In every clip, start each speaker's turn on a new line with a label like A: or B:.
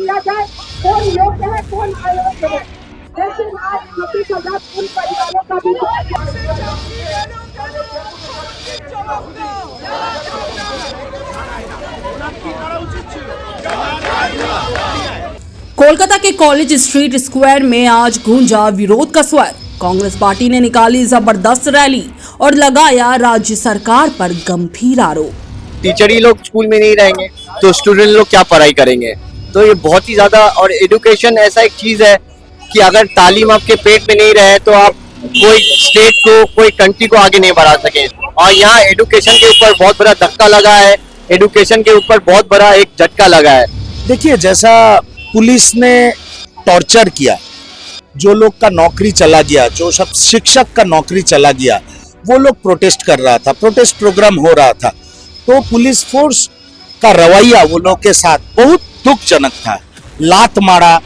A: किया जाए कौन योग्य है कौन अयोग्य है। लेकिन आज 26,000 उन परिवारों का भी
B: कोलकाता के कॉलेज स्ट्रीट स्क्वायर में आज गूंजा विरोध का स्वर। कांग्रेस पार्टी ने निकाली जबरदस्त रैली और लगाया राज्य सरकार पर गंभीर आरोप।
C: टीचर ही लोग स्कूल में नहीं रहेंगे तो स्टूडेंट लोग क्या पढ़ाई करेंगे। तो ये बहुत ही ज्यादा, और एजुकेशन ऐसा एक चीज है कि अगर तालीम आपके पेट में नहीं रहे तो आप कोई स्टेट को, कोई कंट्री को आगे नहीं बढ़ा सके। और यहाँ एजुकेशन के ऊपर बहुत बड़ा धक्का लगा है, एजुकेशन के ऊपर बहुत बड़ा एक झटका लगा है।
D: देखिए, जैसा पुलिस ने टॉर्चर किया, जो लोग का नौकरी चला गया, जो सब शिक्षक का नौकरी चला गया, वो लोग प्रोटेस्ट कर रहा था, प्रोटेस्ट प्रोग्राम हो रहा था, तो पुलिस फोर्स का रवैया वो लोग के साथ बहुत दुखजनक था। लात मारा,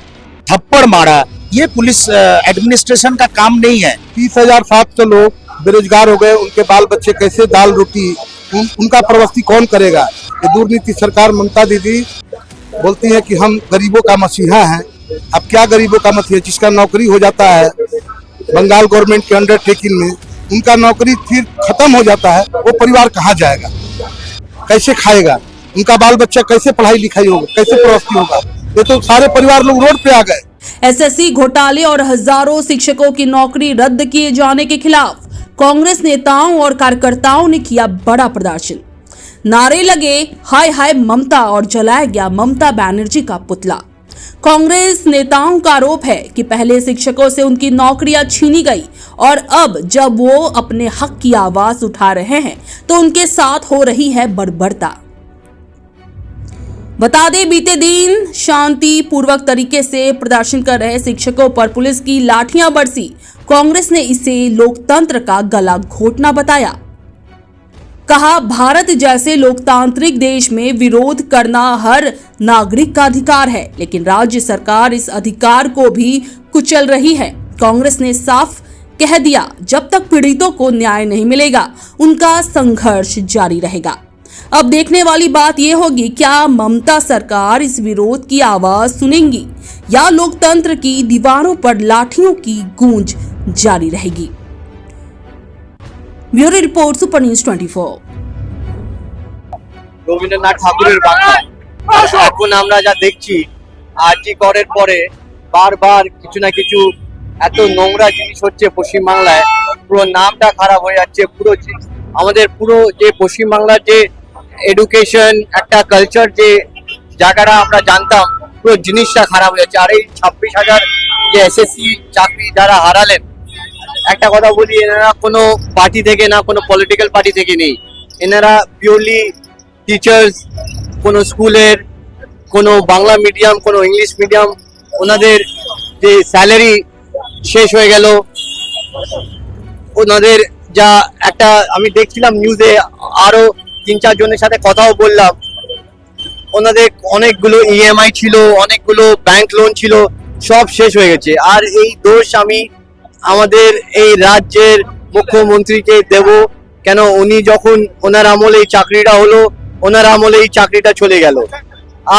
D: थप्पड़ मारा, ये पुलिस एडमिनिस्ट्रेशन का काम नहीं है।
E: 30,700 लोग बेरोजगार हो गए, उनके बाल बच्चे कैसे दाल रोटी, उनका प्रवस्ती कौन करेगा। ये दुर्नीति सरकार ममता दीदी बोलती है कि हम गरीबों का मसीहा हैं। अब क्या गरीबों का मसीहा, जिसका नौकरी हो जाता है बंगाल गवर्नमेंट के अंडरटेकिंग में, उनका नौकरी फिर खत्म हो जाता है, वो परिवार कहाँ जाएगा, कैसे खाएगा, उनका बाल बच्चा कैसे पढ़ाई लिखाई होगा, कैसे प्रवस्ती होगा। ये तो सारे परिवार लोग रोड पे आ गए।
B: एसएससी घोटाले और हजारों शिक्षकों की नौकरी रद्द किए जाने के खिलाफ कांग्रेस नेताओं और कार्यकर्ताओं ने किया बड़ा प्रदर्शन। नारे लगे हाय हाय ममता और जलाया गया ममता बनर्जी का पुतला। कांग्रेस नेताओं का आरोप है कि पहले शिक्षकों से उनकी नौकरियां छीनी गई और अब जब वो अपने हक की आवाज उठा रहे हैं तो उनके साथ हो रही है बर्बरता। बता दें, बीते दिन शांति पूर्वक तरीके से प्रदर्शन कर रहे शिक्षकों पर पुलिस की लाठियां बरसी। कांग्रेस ने इसे लोकतंत्र का गला घोटना बताया। कहा, भारत जैसे लोकतांत्रिक देश में विरोध करना हर नागरिक का अधिकार है, लेकिन राज्य सरकार इस अधिकार को भी कुचल रही है। कांग्रेस ने साफ कह दिया, जब तक पीड़ितों को न्याय नहीं मिलेगा उनका संघर्ष जारी रहेगा। अब देखने वाली बात यह होगी, क्या ममता सरकार इस विरोध की आवाज सुनेंगी या लोकतंत्र की दीवारों पर लाठियों की गूंज जारी रहेगी। Bureau report, super news 24।
C: Rabindranath ঠাকুরের বাংলা। এখন আমরা যা দেখছি আরজি করের পরে বারবার কিছু না কিছু এত নোংরা জিনিস হচ্ছে পশ্চিমবাংলায়, পুরো নামটা খারাপ হয়ে যাচ্ছে। আমাদের পুরো যে পশ্চিমবাংলার যে এডুকেশন, একটা কালচার, যে জায়গাটা আমরা জানতাম, পুরো জিনিসটা খারাপ হয়ে যাচ্ছে। আর এই 26,000 যে এসএসসি চাকরি যারা হারালেন, একটা কথা বলি, এনারা কোনো পার্টি থেকে না, কোনো পলিটিক্যাল পার্টি থেকে নেই। এনারা পিওরলি টিচার্স, কোনো স্কুলের, কোনো বাংলা মিডিয়াম, কোনো ইংলিশ মিডিয়াম, ওনাদের যে স্যালারি শেষ হয়ে গেল, ওনাদের যা একটা, আমি দেখছিলাম নিউজে, আরো 3-4 জনের সাথে কথাও বললাম, ওনাদের অনেকগুলো ইএমআই ছিল, অনেকগুলো ব্যাংক লোন ছিল, সব শেষ হয়ে গেছে। আর এই দোষ আমি আমাদের এই রাজ্যের মুখ্যমন্ত্রীকে দেব, কেন উনি যখন ওনার আমলে এই চাকরিটা হলো, ওনার আমলে এই চাকরিটা চলে গেল।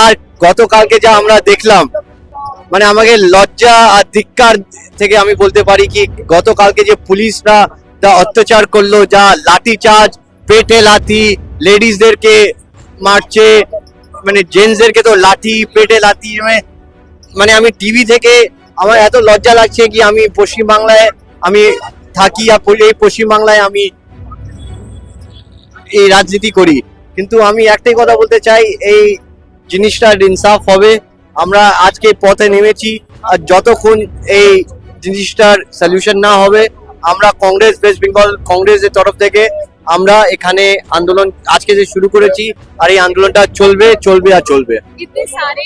C: আর গতকালকে যা আমরা দেখলাম, মানে আমাকে লজ্জা আর ধিক্কার থেকে আমি বলতে পারি কি, গতকালকে যে পুলিশরা যা অত্যাচার করলো, যা লাঠি চার্জ, পেটে লাঠি, লেডিসদেরকে মারছে, মানে জেন্টসদেরকে তো লাঠি, পেটে লাঠি, মানে আমি টিভি থেকে আমার এত লজ্জা লাগছে কি, আমি পশ্চিমবাংলায় আমি থাকি, এই পশ্চিমবাংলায় আমি এই রাজনীতি করি, কিন্তু আমি একটাই কথা বলতে চাই, এই জিনিসটা ইনসাফ হবে। আমরা আজকে পথে নেমেছি, আর যতক্ষণ এই জিনিসটার সলিউশন না হবে, আমরা কংগ্রেস, ওয়েস্ট বেঙ্গল কংগ্রেসের তরফ থেকে আমরা এখানে আন্দোলন আজকে যে শুরু করেছি, আর এই আন্দোলনটা চলবে চলবে আর চলবে।
F: इतने सारे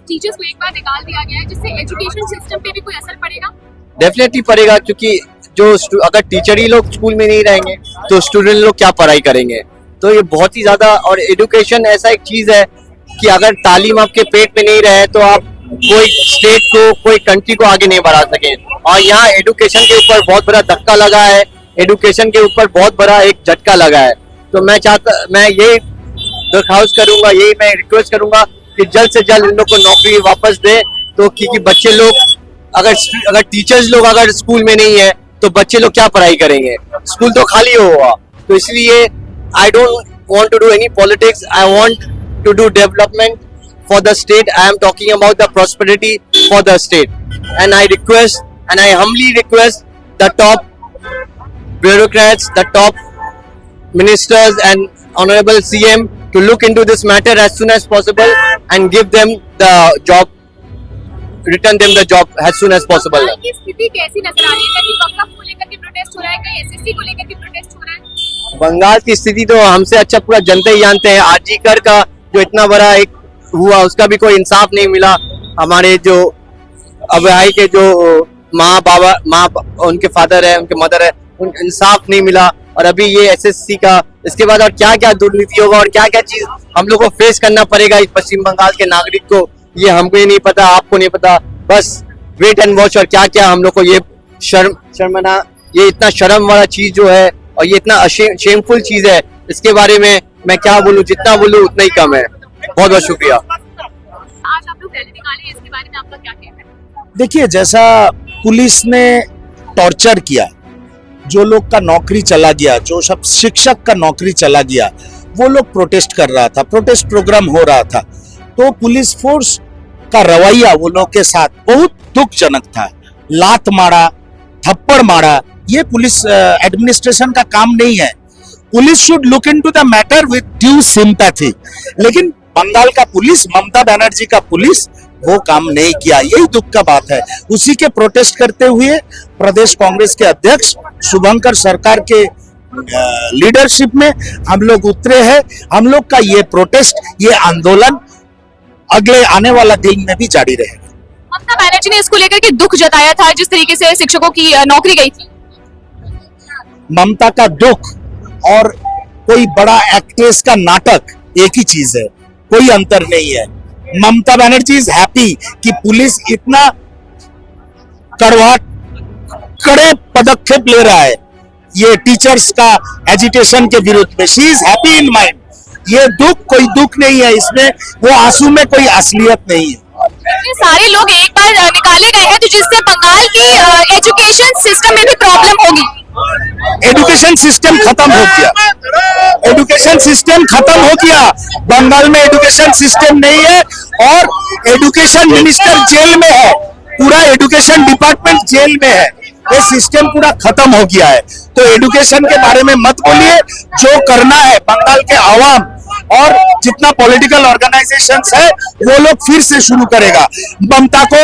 F: टीचर्स को एक बार निकाल दिया गया है, जिससे एजुकेशन सिस्टम पे भी कोई असर पड़ेगा?
C: डेफिनेटली पड़ेगा, क्योंकि जो अगर टीचर ही लोग स्कूल में नहीं रहेंगे तो स्टूडेंट लोग क्या पढ़ाई करेंगे। तो ये बहुत ही ज्यादा, और एजुकेशन ऐसा एक चीज है कि अगर तालीम आपके पेट में नहीं रहे तो आप कोई स्टेट को, कोई कंट्री को आगे नहीं बढ़ा सके। और यहाँ एजुकेशन के ऊपर बहुत बड़ा धक्का लगा है, एजुकेशन के ऊपर बहुत बड़ा एक झटका लगा है। तो मैं यही दरख्वास्त करूंगा, यही मैं रिक्वेस्ट करूंगा कि जल्द से जल्द इन लोग को नौकरी वापस दे। तो क्योंकि बच्चे लोग अगर टीचर्स लोग अगर स्कूल में नहीं है तो बच्चे लोग क्या पढ़ाई करेंगे, स्कूल तो खाली होगा। तो इसलिए I don't want to do any politics. I want to do development for the state. I am talking about the prosperity for the state, and I request and I humbly request the top bureaucrats, the top ministers and honorable CM to look into this matter as soon as possible and give them the job, return them the job as soon as possible.
F: की स्थिति कैसी नजर आ रही है? कहीं वक्फ को लेकर के प्रोटेस्ट हो रहा है, कहीं एसएससी को लेकर के प्रोटेस्ट हो रहा है?
C: बंगाल की स्थिति तो हमसे अच्छा पूरा जनता ही जानते हैं। आरजीकर का जो इतना बड़ा एक हुआ उसका भी कोई इंसाफ नहीं मिला। हमारे जो अबहाई के जो माँ उनके फादर है, उनके मदर है, उनको इंसाफ नहीं मिला। और अभी ये एसएससी का, इसके बाद और क्या क्या दुर्नीति होगा और क्या क्या चीज हम लोग को फेस करना पड़ेगा इस पश्चिम बंगाल के नागरिक को, ये हमको ही नहीं पता, आपको नहीं पता। बस वेट एंड वॉच। और क्या क्या हम लोग को ये शर्मना, ये इतना शर्म वाला चीज जो है और ये इतना शेमफुल चीज है, इसके बारे में मैं क्या बोलूं, जितना बोलूं उतना ही कम है। बहुत बहुत शुक्रिया।
F: आज आप लोग रैली निकाले, इसके बारे में आपका क्या कहना है?
D: देखिए, जैसा पुलिस ने टॉर्चर किया, जो लोग का नौकरी चला गया, जो सब शिक्षक का नौकरी चला गया, वो लोग प्रोटेस्ट कर रहा था, प्रोटेस्ट प्रोग्राम हो रहा था। तो पुलिस फोर्स का रवैया वो लोग के साथ बहुत दुखजनक था। लात मारा, थप्पड़ मारा, ये पुलिस एडमिनिस्ट्रेशन का काम नहीं है। Police should look into the matter with due sympathy. लेकिन बंगाल का पुलिस, ममता बनर्जी का पुलिस वो काम नहीं किया, यही दुख का बात है। उसी के प्रोटेस्ट करते हुए प्रदेश कांग्रेस के अध्यक्ष शुभंकर सरकार के लीडरशिप में हम लोग उतरे हैं। हम लोग का ये प्रोटेस्ट, ये आंदोलन अगले आने वाला दिन में भी जारी रहेगा।
F: ममता बनर्जी ने इसको लेकर के दुख जताया था, जिस तरीके से शिक्षकों की नौकरी गई थी।
D: ममता का दुख और कोई बड़ा एक्ट्रेस का नाटक एक ही चीज है, कोई अंतर नहीं है। ममता बनर्जी इज हैप्पी कि पुलिस इतना कड़े पदक्षेप ले रहा है ये टीचर्स का एजिटेशन के विरुद्ध में। She is happy in mind. ये दुख कोई दुख नहीं है, इसमें वो आंसू में कोई असलियत नहीं है।
F: ये सारे लोग एक बार निकाले गए हैं, तो जिससे बंगाल की एजुकेशन सिस्टम में भी प्रॉब्लम होगी।
D: एजुकेशन सिस्टम खत्म हो गया, एजुकेशन सिस्टम खत्म हो गया। बंगाल में एजुकेशन सिस्टम नहीं है और एजुकेशन मिनिस्टर जेल में है, पूरा एजुकेशन डिपार्टमेंट जेल में है। ये सिस्टम पूरा खत्म हो गया है। तो एजुकेशन के बारे में मत बोलिए। जो करना है बंगाल के आवाम और जितना पॉलिटिकल ऑर्गेनाइजेशंस है वो लोग फिर से शुरू करेगा ममता को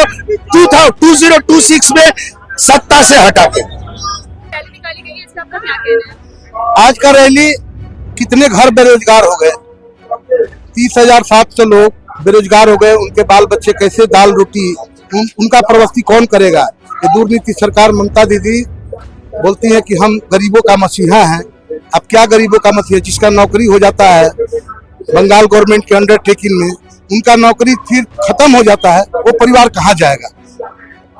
D: 2026 में सत्ता से हटा के।
F: रैली निकाली गई है, इसका आपका क्या कहना है?
E: आज का रैली, कितने घर बेरोजगार हो गए, 30,700 लोग बेरोजगार हो गए। उनके बाल बच्चे कैसे दाल रोटी, उनका प्रवस्ती कौन करेगा? ये दुर्नीति सरकार ममता दीदी बोलती है कि हम गरीबों का मसीहा हैं। अब क्या गरीबों का मसीहा? जिसका नौकरी हो जाता है बंगाल गवर्नमेंट के अंडरटेकिंग में, उनका नौकरी फिर खत्म हो जाता है, वो परिवार कहाँ जाएगा,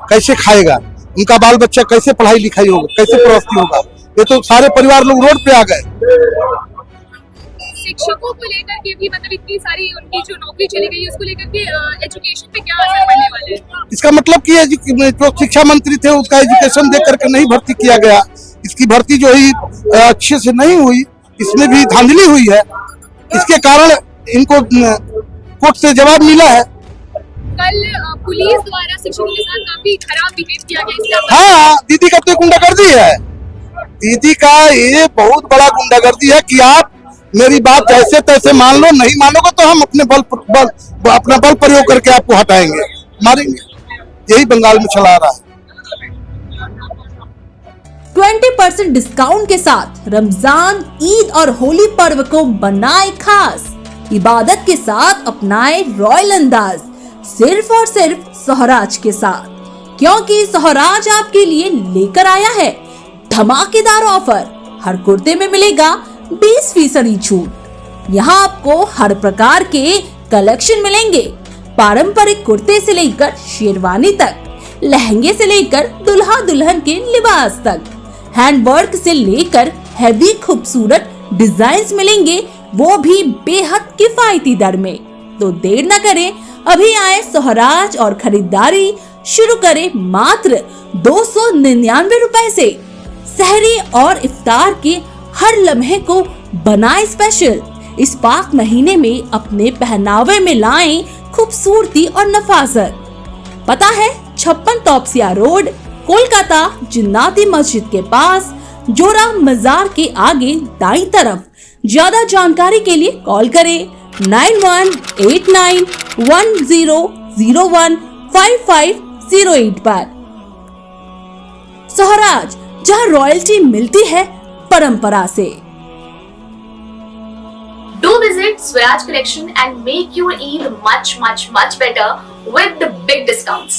E: कैसे खाएगा, उनका बाल बच्चा कैसे पढ़ाई लिखाई होगा, कैसे प्रवस्ती होगा? ये तो सारे परिवार लोग रोड पे आ गए।
F: शिक्षकों को लेकर के भी, मतलब इतनी सारी उनकी जो नौकरी चली गई उसको लेकर के एजुकेशन पे क्या असर पड़ने वाला है?
E: इसका मतलब कि जो शिक्षा मंत्री थे उसका एजुकेशन देख करके नहीं भर्ती किया गया। इसकी भर्ती जो हुई अच्छे से नहीं हुई, इसमें भी धांधली हुई है। इसके कारण इनको कोर्ट से जवाब मिला है।
F: कल पुलिस द्वारा शिक्षकों के साथ काफी खराब बिहेव किया गया।
E: हाँ, दीदी का तो गुंडागर्दी है। दीदी का ये बहुत बड़ा गुंडागर्दी है कि आप मेरी बात जैसे तैसे मान लो, नहीं मानोगे तो हम अपने अपना बल प्रयोग करके आपको हटाएंगे, मारेंगे। यही बंगाल में चला रहा है।
B: 20% डिस्काउंट के साथ रमजान, ईद और होली पर्व को बनाए खास। इबादत के साथ अपनाए रॉयल अंदाज, सिर्फ और सिर्फ सोहराज के साथ, क्योंकि सोहराज आपके लिए लेकर आया है धमाकेदार ऑफर। हर कुर्ते में मिलेगा 20% छूट। यहाँ आपको हर प्रकार के कलेक्शन मिलेंगे, पारंपरिक कुर्ते से लेकर शेरवानी तक, लहंगे से लेकर दुल्हा दुल्हन के लिबास तक, हैंडवर्क से लेकर हैवी खूबसूरत डिजाइन्स मिलेंगे, वो भी बेहद किफायती दर में। तो देर न करें, अभी आए सोहराज और खरीदारी शुरू करें मात्र 299 रुपए से। सहरी और इफ्तार के हर लम्हे को बनाए स्पेशल। इस पाक महीने में अपने पहनावे में लाएं खूबसूरती और नफाजत। पता है 56 तौबसिया रोड, कोलकाता, जिन्नाती मस्जिद के पास, जोरा मजार के आगे दाईं तरफ। ज्यादा जानकारी के लिए कॉल करें 918910015508 पर। सोहराज, जहां रॉयल्टी मिलती है परंपरा से।
G: Do visit Swaraj Collection and make your Eid much better with the big discounts.